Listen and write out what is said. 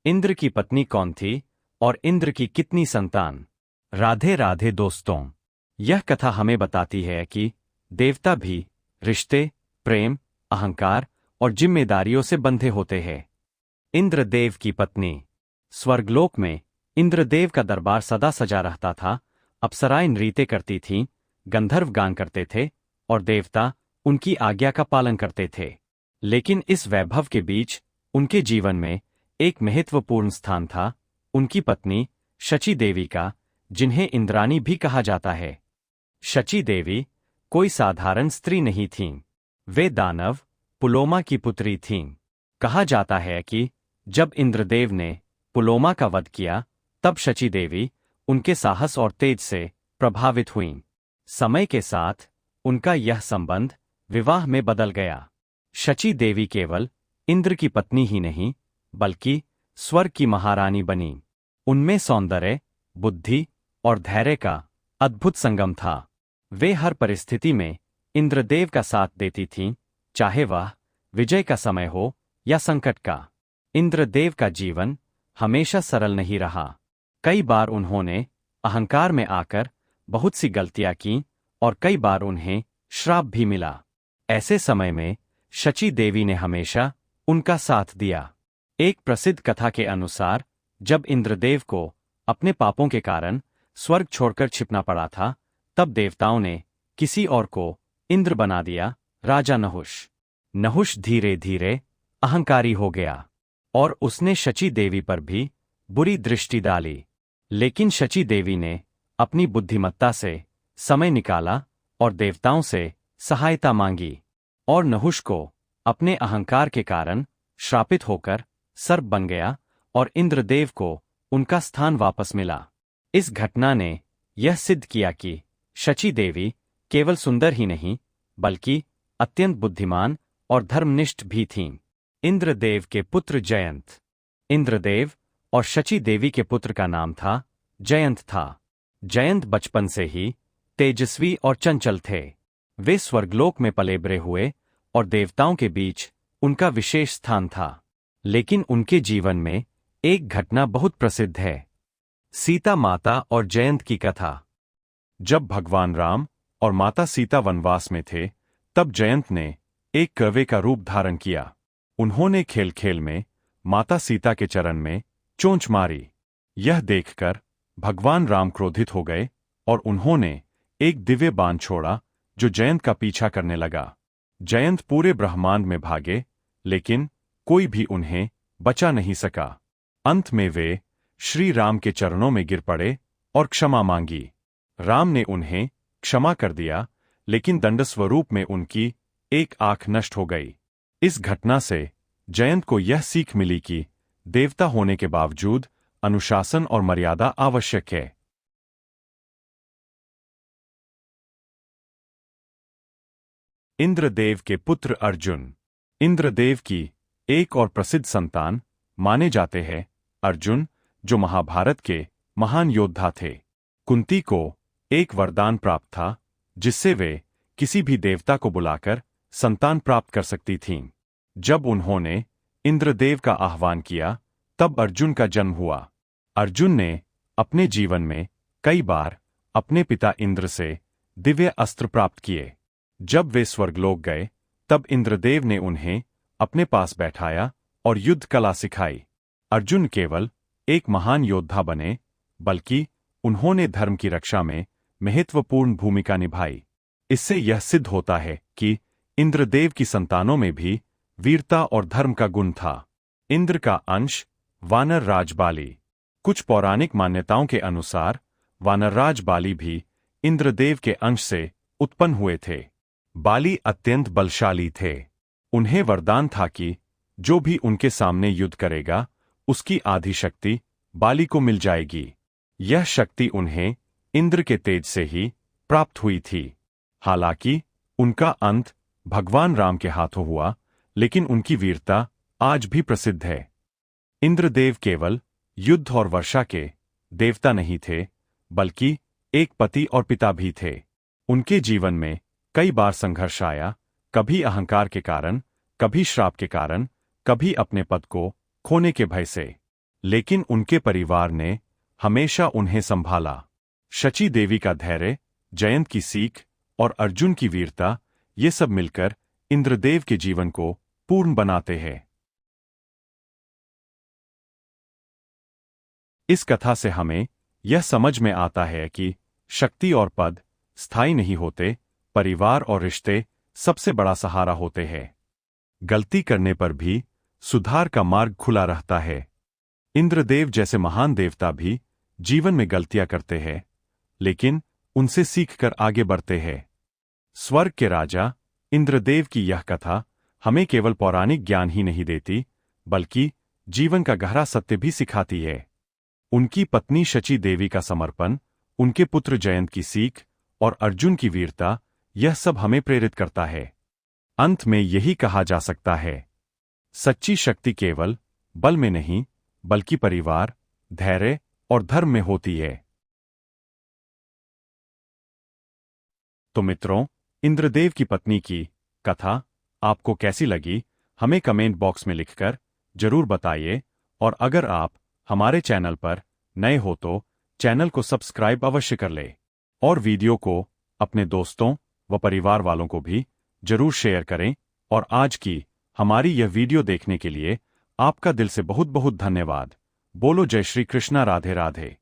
इंद्र की पत्नी कौन थी और इंद्र की कितनी संतान। राधे राधे दोस्तों, यह कथा हमें बताती है कि देवता भी रिश्ते, प्रेम, अहंकार और जिम्मेदारियों से बंधे होते हैं। इंद्रदेव की पत्नी। स्वर्गलोक में इंद्रदेव का दरबार सदा सजा रहता था। अप्सराएं नृत्य करती थीं, गंधर्व गान करते थे और देवता उनकी आज्ञा का पालन करते थे। लेकिन इस वैभव के बीच उनके जीवन में एक महत्वपूर्ण स्थान था, उनकी पत्नी शची देवी का, जिन्हें इंद्राणी भी कहा जाता है। शची देवी कोई साधारण स्त्री नहीं थीं। वे दानव पुलोमा की पुत्री थीं। कहा जाता है कि जब इंद्रदेव ने पुलोमा का वध किया, तब शची देवी उनके साहस और तेज से प्रभावित हुईं। समय के साथ उनका यह संबंध विवाह में बदल गया। शची देवी केवल इंद्र की पत्नी ही नहीं, बल्कि स्वर्ग की महारानी बनी। उनमें सौंदर्य, बुद्धि और धैर्य का अद्भुत संगम था। वे हर परिस्थिति में इंद्रदेव का साथ देती थीं, चाहे वह विजय का समय हो या संकट का। इंद्रदेव का जीवन हमेशा सरल नहीं रहा। कई बार उन्होंने अहंकार में आकर बहुत सी गलतियां की और कई बार उन्हें श्राप भी मिला। ऐसे समय में शची देवी ने हमेशा उनका साथ दिया। एक प्रसिद्ध कथा के अनुसार, जब इंद्रदेव को अपने पापों के कारण स्वर्ग छोड़कर छिपना पड़ा था, तब देवताओं ने किसी और को इंद्र बना दिया, राजा नहुष। नहुष धीरे धीरे अहंकारी हो गया और उसने शची देवी पर भी बुरी दृष्टि डाली। लेकिन शची देवी ने अपनी बुद्धिमत्ता से समय निकाला और देवताओं से सहायता मांगी, और नहुष को अपने अहंकार के कारण श्रापित होकर सर्प बन गया और इंद्रदेव को उनका स्थान वापस मिला। इस घटना ने यह सिद्ध किया कि शची देवी केवल सुंदर ही नहीं, बल्कि अत्यंत बुद्धिमान और धर्मनिष्ठ भी थीं। इंद्रदेव के पुत्र जयंत। इंद्रदेव और शची देवी के पुत्र का नाम था जयंत था। जयंत बचपन से ही तेजस्वी और चंचल थे। वे स्वर्गलोक में पले बड़े हुए और देवताओं के बीच उनका विशेष स्थान था। लेकिन उनके जीवन में एक घटना बहुत प्रसिद्ध है। सीता माता और जयंत की कथा। जब भगवान राम और माता सीता वनवास में थे, तब जयंत ने एक कौवे का रूप धारण किया। उन्होंने खेल खेल में माता सीता के चरण में चोंच मारी। यह देखकर भगवान राम क्रोधित हो गए और उन्होंने एक दिव्य बाण छोड़ा जो जयंत का पीछा करने लगा। जयंत पूरे ब्रह्मांड में भागे, लेकिन कोई भी उन्हें बचा नहीं सका। अंत में वे श्री राम के चरणों में गिर पड़े और क्षमा मांगी। राम ने उन्हें क्षमा कर दिया, लेकिन दंडस्वरूप में उनकी एक आंख नष्ट हो गई। इस घटना से जयंत को यह सीख मिली कि देवता होने के बावजूद अनुशासन और मर्यादा आवश्यक है। इंद्रदेव के पुत्र अर्जुन। इंद्रदेव की एक और प्रसिद्ध संतान माने जाते हैं अर्जुन, जो महाभारत के महान योद्धा थे। कुंती को एक वरदान प्राप्त था, जिससे वे किसी भी देवता को बुलाकर संतान प्राप्त कर सकती थीं। जब उन्होंने इंद्रदेव का आह्वान किया, तब अर्जुन का जन्म हुआ। अर्जुन ने अपने जीवन में कई बार अपने पिता इंद्र से दिव्य अस्त्र प्राप्त किए। जब वे स्वर्गलोक गए, तब इंद्रदेव ने उन्हें अपने पास बैठाया और युद्ध कला सिखाई। अर्जुन केवल एक महान योद्धा बने, बल्कि उन्होंने धर्म की रक्षा में महत्वपूर्ण भूमिका निभाई। इससे यह सिद्ध होता है कि इंद्रदेव की संतानों में भी वीरता और धर्म का गुण था। इंद्र का अंश वानर राज बाली। कुछ पौराणिक मान्यताओं के अनुसार वानरराज बाली भी इंद्रदेव के अंश से उत्पन्न हुए थे। बाली अत्यंत बलशाली थे। उन्हें वरदान था कि जो भी उनके सामने युद्ध करेगा, उसकी आधी शक्ति बाली को मिल जाएगी। यह शक्ति उन्हें इंद्र के तेज से ही प्राप्त हुई थी। हालांकि उनका अंत भगवान राम के हाथों हुआ, लेकिन उनकी वीरता आज भी प्रसिद्ध है। इंद्रदेव केवल युद्ध और वर्षा के देवता नहीं थे, बल्कि एक पति और पिता भी थे। उनके जीवन में कई बार संघर्ष आया, कभी अहंकार के कारण, कभी श्राप के कारण, कभी अपने पद को खोने के भय से। लेकिन उनके परिवार ने हमेशा उन्हें संभाला। शची देवी का धैर्य, जयंत की सीख और अर्जुन की वीरता, ये सब मिलकर इंद्रदेव के जीवन को पूर्ण बनाते हैं। इस कथा से हमें यह समझ में आता है कि शक्ति और पद स्थायी नहीं होते, परिवार और रिश्ते सबसे बड़ा सहारा होते हैं। गलती करने पर भी सुधार का मार्ग खुला रहता है। इंद्रदेव जैसे महान देवता भी जीवन में गलतियां करते हैं, लेकिन उनसे सीखकर आगे बढ़ते हैं। स्वर्ग के राजा इंद्रदेव की यह कथा हमें केवल पौराणिक ज्ञान ही नहीं देती, बल्कि जीवन का गहरा सत्य भी सिखाती है। उनकी पत्नी शची देवी का समर्पण, उनके पुत्र जयंत की सीख और अर्जुन की वीरता, यह सब हमें प्रेरित करता है। अंत में यही कहा जा सकता है, सच्ची शक्ति केवल बल में नहीं, बल्कि परिवार, धैर्य और धर्म में होती है। तो मित्रों, इंद्रदेव की पत्नी की कथा आपको कैसी लगी, हमें कमेंट बॉक्स में लिखकर जरूर बताइए। और अगर आप हमारे चैनल पर नए हो तो चैनल को सब्सक्राइब अवश्य कर ले और वीडियो को अपने दोस्तों व परिवार वालों को भी जरूर शेयर करें। और आज की हमारी यह वीडियो देखने के लिए आपका दिल से बहुत बहुत धन्यवाद। बोलो जय श्री कृष्णा, राधे राधे।